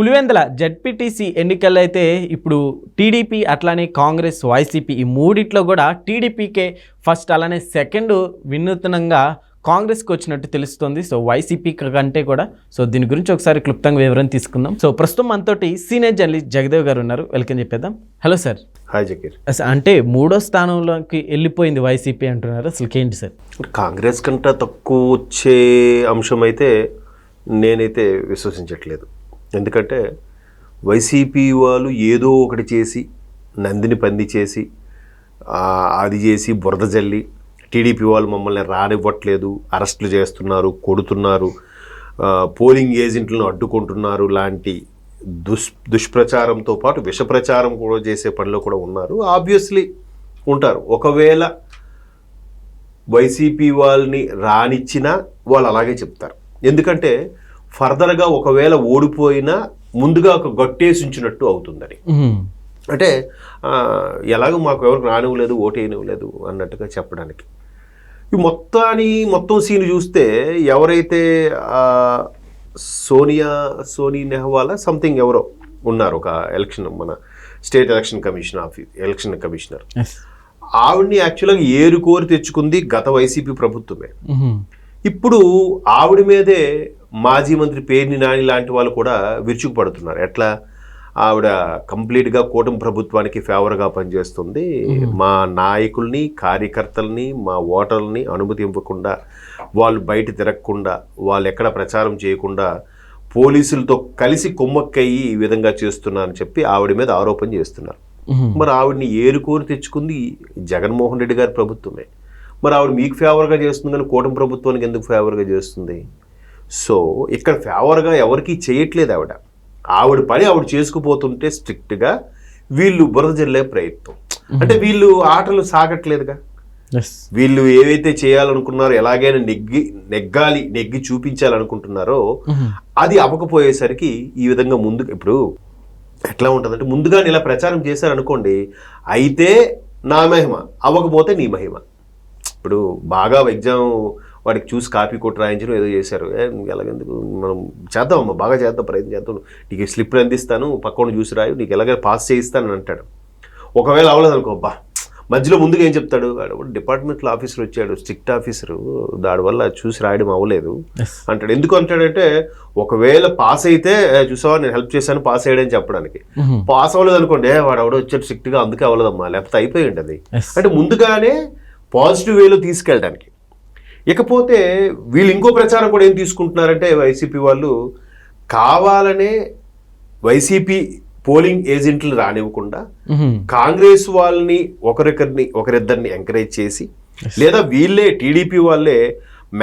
Pulivendula ZPTC ఎన్నికల్లో అయితే ఇప్పుడు టీడీపీ అట్లానే కాంగ్రెస్ వైసీపీ ఈ మూడిట్లో కూడా టీడీపీకే ఫస్ట్ అలానే సెకండ్ వినూత్నంగా కాంగ్రెస్కి వచ్చినట్టు తెలుస్తుంది. సో వైసీపీ కంటే కూడా సో దీని గురించి ఒకసారి క్లుప్తంగా వివరణ తీసుకుందాం. సో ప్రస్తుతం మనతోటి సీనియర్ జర్నలిస్ట్ జగదేవ్ గారు ఉన్నారు. వెల్కమ్ చెప్పేద్దాం. Hello sir. హాయ్ జకీర్. అంటే మూడో స్థానంలోకి వెళ్ళిపోయింది వైసీపీ అంటున్నారు, అసలు ఏంటి సార్? కాంగ్రెస్ కంటే తక్కువ వచ్చే అంశం అయితే నేనైతే విశ్వసించట్లేదు. ఎందుకంటే వైసీపీ వాళ్ళు ఏదో ఒకటి చేసి నందిని పంది చేసి అది చేసి బురద జల్లి టీడీపీ వాళ్ళు మమ్మల్ని రానివ్వట్లేదు, అరెస్టులు చేస్తున్నారు, కొడుతున్నారు, పోలింగ్ ఏజెంట్లను అడ్డుకుంటున్నారు లాంటి దుష్ప్రచారంతో పాటు విష ప్రచారం కూడా చేసే పనిలో కూడా ఉన్నారు. ఆబ్వియస్లీ ఉంటారు. ఒకవేళ వైసీపీ వాళ్ళని రానిచ్చినా వాళ్ళు అలాగే చెప్తారు. ఎందుకంటే ఫర్దర్గా ఒకవేళ ఓడిపోయినా ముందుగా ఒక గట్టేసి ఉంచినట్టు అవుతుందని. అంటే ఎలాగో మాకు ఎవరికి రానివ్వలేదు, ఓటు వేయనివ్వలేదు అన్నట్టుగా చెప్పడానికి. ఈ మొత్తం సీన్ చూస్తే ఎవరైతే సోనీ నెహ్వాలా సంథింగ్ ఎవరో ఉన్నారు, ఒక ఎలక్షన్ మన స్టేట్ ఎలక్షన్ కమిషనర్, ఆవిడ్ని యాక్చువల్గా ఏరుకోరి తెచ్చుకుంది గత వైసీపీ ప్రభుత్వమే. ఇప్పుడు ఆవిడ మీదే మాజీ మంత్రి పేర్ని నాని లాంటి వాళ్ళు కూడా విరుచుకుపడుతున్నారు. ఎట్లా? ఆవిడ కంప్లీట్గా కూటమి ప్రభుత్వానికి ఫేవర్గా పనిచేస్తుంది, మా నాయకుల్ని కార్యకర్తల్ని మా ఓటర్లని అనుమతి ఇవ్వకుండా, వాళ్ళు బయట తిరగకుండా, వాళ్ళు ఎక్కడ ప్రచారం చేయకుండా పోలీసులతో కలిసి కొమ్మక్కయ్యి ఈ విధంగా చేస్తున్నారని చెప్పి ఆవిడ మీద ఆరోపణ చేస్తున్నారు. మరి ఆవిడని ఏరుకోరి తెచ్చుకుంది జగన్మోహన్ రెడ్డి గారి ప్రభుత్వమే. మరి ఆవిడ మీకు ఫేవర్గా చేస్తుంది కానీ కూటమి ప్రభుత్వానికి ఎందుకు ఫేవర్గా చేస్తుంది? సో ఇక్కడ ఫేవర్గా ఎవరికి చేయట్లేదు ఆవిడ పని ఆవిడ చేసుకుపోతుంటే స్ట్రిక్ట్గా వీళ్ళు బురద జల్లే ప్రయత్నం. అంటే వీళ్ళు ఆటలు సాగట్లేదుగా. వీళ్ళు ఏవైతే చేయాలనుకున్నారో, ఎలాగైనా నెగ్గి చూపించాలనుకుంటున్నారో అది అవ్వకపోయేసరికి ఈ విధంగా ఇప్పుడు ఎట్లా ఉంటుందంటే, ముందుగా ఇలా ప్రచారం చేశారనుకోండి, అయితే నా మహిమ, అవ్వకపోతే నీ మహిమ. ఇప్పుడు బాగా ఎగ్జామ్ వాడికి చూసి కాపీ కొట్టి రాయించడం ఏదో చేశారు, ఎలాగెందుకు మనం చేద్దామమ్మా, బాగా చేద్దాం, ప్రయత్నం చేద్దాం, నీకు స్లిప్లు అందిస్తాను, పక్కన చూసి రాయు, నీకు ఎలాగైనా పాస్ చేయిస్తానని అంటాడు. ఒకవేళ అవ్వలేదు అనుకో, మధ్యలో ముందుగా ఏం చెప్తాడు, డిపార్ట్మెంటల్ ఆఫీసర్ వచ్చాడు, స్ట్రిక్ట్ ఆఫీసరు, దానివల్ల చూసి రాయడం అవ్వలేదు అంటాడు. ఎందుకు అంటాడంటే, ఒకవేళ పాస్ అయితే చూసావా నేను హెల్ప్ చేశాను పాస్ అయ్యాడని చెప్పడానికి. పాస్ అవ్వలేదు అనుకోండి, వాడు ఎవడో వచ్చాడు స్ట్రిక్ట్గా అందుకే అవ్వలేదమ్మా, లేకపోతే అయిపోయి ఉంటుంది. అంటే ముందుగానే పాజిటివ్ వేలో తీసుకెళ్ళడానికి. ఇకపోతే వీళ్ళు ఇంకో ప్రచారం కూడా ఏం తీసుకుంటున్నారంటే, వైసీపీ వాళ్ళు కావాలనే వైసీపీ పోలింగ్ ఏజెంట్లు రానివ్వకుండా కాంగ్రెస్ వాళ్ళని ఒకరిద్దరిని ఎంకరేజ్ చేసి, లేదా వీళ్ళే టీడీపీ వాళ్ళే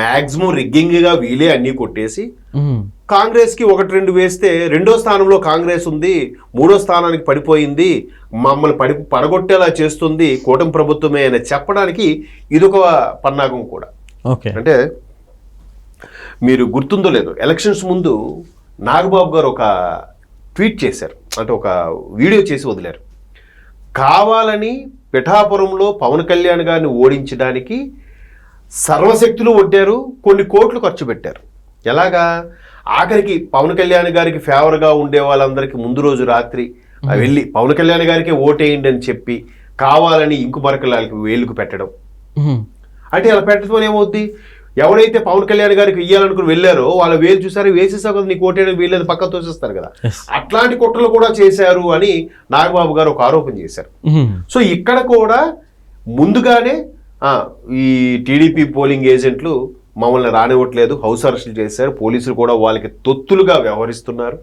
మ్యాక్సిమం రిగ్గింగ్గా వీళ్ళే అన్నీ కొట్టేసి కాంగ్రెస్కి 1-2 వేస్తే రెండో స్థానంలో కాంగ్రెస్ ఉంది, మూడో స్థానానికి పడిపోయింది, మమ్మల్ని పడగొట్టేలా చేస్తుంది కూటమి ప్రభుత్వమే అని చెప్పడానికి ఇదొక పన్నాగం కూడా. అంటే మీరు గుర్తుందో లేదో, ఎలక్షన్స్ ముందు నాగబాబు గారు ఒక ట్వీట్ చేశారు, అంటే ఒక వీడియో చేసి వదిలారు. కావాలని పిఠాపురంలో పవన్ కళ్యాణ్ గారిని ఓడించడానికి సర్వశక్తులు ఒడ్డారు, కొన్ని కోట్లు ఖర్చు పెట్టారు. ఎలాగా? ఆఖరికి పవన్ కళ్యాణ్ గారికి ఫేవర్గా ఉండే వాళ్ళందరికీ ముందు రోజు రాత్రి వెళ్ళి పవన్ కళ్యాణ్ గారికి ఓటేయండి అని చెప్పి కావాలని ఇంకు మరకలకి వేలుకు పెట్టడం. అంటే అలా పెట్టడం ఏమవుద్ది, ఎవరైతే పవన్ కళ్యాణ్ గారికి ఇయ్యాలనుకుని వెళ్ళారో వాళ్ళ వేలు చూసారు, వేసేసావు కదా, నీకు ఓటేయడం వీళ్ళది పక్క తోసేస్తారు కదా. అట్లాంటి కుట్రలు కూడా చేశారు అని నాగబాబు గారు ఒక ఆరోపణ చేశారు. సో ఇక్కడ కూడా ముందుగానే ఈ టీడీపీ పోలింగ్ ఏజెంట్లు మమ్మల్ని రానివ్వట్లేదు, హౌస్ అరెస్టులు చేశారు, పోలీసులు కూడా వాళ్ళకి తొత్తులుగా వ్యవహరిస్తున్నారు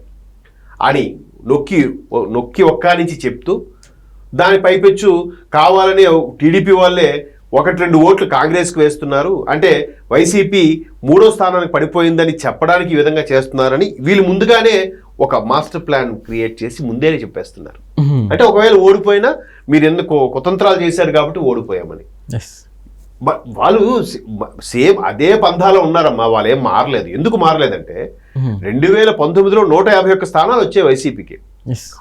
అని నొక్కి ఒక్క నుంచి చెప్తూ, దాని పైపెచ్చు కావాలని టీడీపీ వాళ్ళే 1-2 ఓట్లు కాంగ్రెస్కి వేస్తున్నారు, అంటే వైసీపీ మూడో స్థానానికి పడిపోయిందని చెప్పడానికి ఈ విధంగా చేస్తున్నారని వీళ్ళు ముందుగానే ఒక మాస్టర్ ప్లాన్ క్రియేట్ చేసి ముందేనే చెప్పేస్తున్నారు. అంటే ఒకవేళ ఓడిపోయినా మీరు ఎందుకు కుతంత్రాలు చేశారు కాబట్టి ఓడిపోయామని. వాళ్ళు సేమ్ అదే పంథాలో ఉన్నారమ్మా, వాళ్ళు ఏం మారలేదు. ఎందుకు మారలేదంటే 2019లో 151 స్థానాలు వచ్చాయి వైసీపీకి.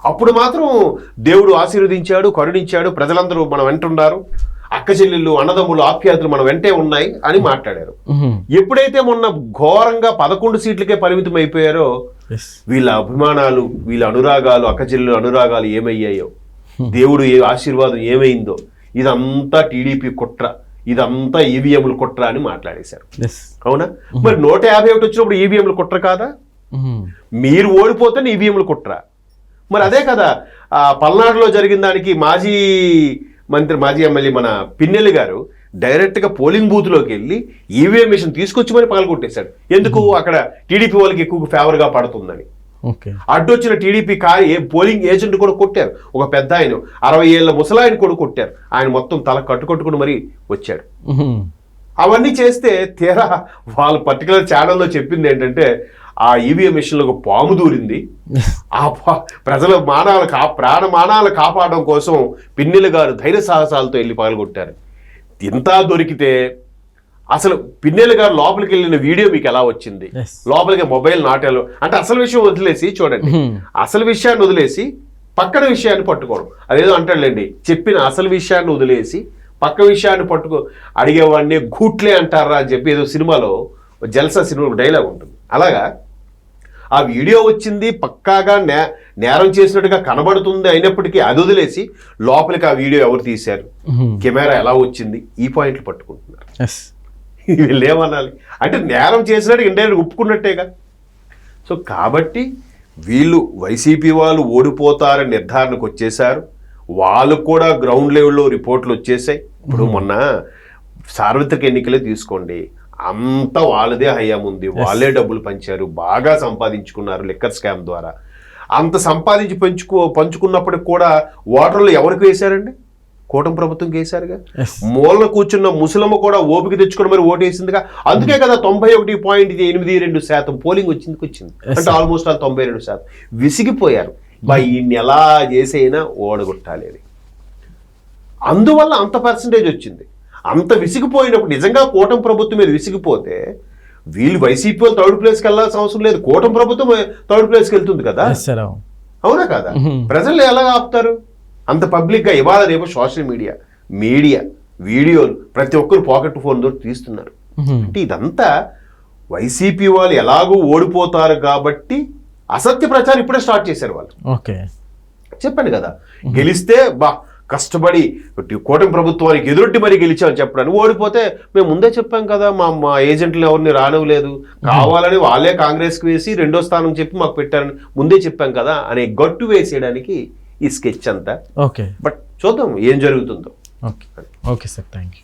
అప్పుడు మాత్రం దేవుడు ఆశీర్వదించాడు, కరుణించాడు, ప్రజలందరూ మన వెంట ఉన్నారు, అక్క చెల్లెళ్ళు అన్నదమ్ములు ఆప్యాయతలు మన వెంటే ఉన్నాయి అని మాట్లాడారు. ఎప్పుడైతే మొన్న ఘోరంగా 11 సీట్లకే పరిమితం అయిపోయారో ఎస్ వీళ్ళ అభిమానాలు, వీళ్ళ అనురాగాలు, అక్కచెల్లెలు అనురాగాలు ఏమయ్యాయో, దేవుడు ఏ ఆశీర్వాదం ఏమైందో, ఇదంతా టీడీపీ కుట్ర, ఇదంతా ఈవీఎంలు కుట్ర అని మాట్లాడేశారు. ఎస్ అవునా? మరి 151 వచ్చినప్పుడు ఈవీఎంలు కుట్ర కాదా? మీరు ఓడిపోతే ఈవీఎంలు కుట్ర. మరి అదే కదా పల్నాడులో జరిగిన దానికి మాజీ ఎమ్మెల్యే మన పిన్నెల్లి గారు డైరెక్ట్గా పోలింగ్ బూత్లోకి వెళ్ళి ఈవీఎం మిషన్ తీసుకొచ్చి మరి పగలగొట్టేశాడు. ఎందుకు? అక్కడ టీడీపీ వాళ్ళకి ఎక్కువ ఫేవర్గా పడుతుందని. అడ్డొచ్చిన టీడీపీ పోలింగ్ ఏజెంట్ కూడా కొట్టారు. ఒక పెద్ద ఆయన 60 ఏళ్ల ముసలాయన కూడా కొట్టారు. ఆయన మొత్తం తల కట్టుకొని మరి వచ్చాడు. అవన్నీ చేస్తే తీరా వాళ్ళ పర్టికులర్ ఛానల్లో చెప్పింది ఏంటంటే ఆ ఈవీఎం మిషన్లో ఒక పాము దూరింది, ఆ ప్రజల ప్రాణమానాలు కాపాడడం కోసం పిన్నెల్లి గారు ధైర్య సాహసాలతో వెళ్ళి పగలగొట్టారు. ఇంత దొరికితే అసలు పిన్నెల్లి గారు లోపలికి వెళ్ళిన వీడియో మీకు ఎలా వచ్చింది? లోపలికి మొబైల్ నాటేలో అంటే అసలు విషయం వదిలేసి చూడండి, అసలు విషయాన్ని వదిలేసి పక్కన విషయాన్ని పట్టుకోవడం. అదేదో అంటాడులేండి, చెప్పిన అసలు విషయాన్ని వదిలేసి పక్క విషయాన్ని అడిగేవాడిని గూట్లే అంటారా అని చెప్పి ఏదో సినిమాలో జల్సా సినిమా డైలాగ్ ఉంటుంది. అలాగా ఆ వీడియో వచ్చింది, పక్కాగా నేరం చేసినట్టుగా కనబడుతుంది, అయినప్పటికీ అది వదిలేసి లోపలికి ఆ వీడియో ఎవరు తీశారు, కెమెరా ఎలా వచ్చింది, ఈ పాయింట్లు పట్టుకుంటున్నారు. వీళ్ళు ఏమనాలి అంటే నేరం చేసినట్టు ఇండైరెక్ట్ ఒప్పుకున్నట్టేగా. సో కాబట్టి వీళ్ళు వైసీపీ వాళ్ళు ఓడిపోతారని నిర్ధారణకు వచ్చేసారు. వాళ్ళకు కూడా గ్రౌండ్ లెవెల్లో రిపోర్ట్లు వచ్చేసాయి. ఇప్పుడు మొన్న సార్వత్రిక ఎన్నికలే తీసుకోండి, అంతా వాళ్ళదే హయాం ఉంది, వాళ్ళే డబ్బులు పంచారు, బాగా సంపాదించుకున్నారు లిక్కర్ స్కామ్ ద్వారా. అంత సంపాదించి పంచుకున్నప్పటికి కూడా ఓటర్లు ఎవరికి వేశారండి? కూటమి ప్రభుత్వం వేశారుగా. మూలన కూర్చున్న ముసలమ్మ కూడా ఓపిక తెచ్చుకుని మరి ఓటేసిందిగా. అందుకే కదా 91.82% పోలింగ్ వచ్చింది. అంటే ఆల్మోస్ట్ 92%. విసిగిపోయారు, ఈయన్ని ఎలా చేసైనా ఓడగొట్టాలి అని. అందువల్ల అంత పర్సంటేజ్ వచ్చింది. అంత విసిగిపోయినప్పుడు నిజంగా కూటమి ప్రభుత్వం మీద విసిగిపోతే వీళ్ళు వైసీపీ వాళ్ళు థర్డ్ ప్లేస్కి వెళ్ళాల్సిన అవసరం లేదు, కూటమి ప్రభుత్వం థర్డ్ ప్లేస్కి వెళ్తుంది కదా. అవునా కదా? ప్రజలు ఎలా ఆపుతారు అంత పబ్లిక్గా? ఇవాళ రేపు సోషల్ మీడియా వీడియోలు ప్రతి ఒక్కరు పాకెట్ ఫోన్ ద్వారా తీస్తున్నారు. అంటే ఇదంతా వైసీపీ వాళ్ళు ఎలాగూ ఓడిపోతారు కాబట్టి అసత్య ప్రచారం ఇప్పుడే స్టార్ట్ చేశారు వాళ్ళు. చెప్పండి కదా, గెలిస్తే కష్టపడి కూటమి ప్రభుత్వానికి ఎదురొట్టి మరీ గెలిచామని చెప్పడానికి, ఓడిపోతే మేము ముందే చెప్పాం కదా, మా ఏజెంట్లు ఎవరిని రానివ్వలేదు, కావాలని వాళ్ళే కాంగ్రెస్కి వేసి 2వ స్థానం చెప్పి మాకు పెట్టారని ముందే చెప్పాం కదా అనే గట్టు వేసేయడానికి ఈ స్కెచ్ అంతా. బట్ చూద్దాం ఏం జరుగుతుందో. Okay sir, thank you.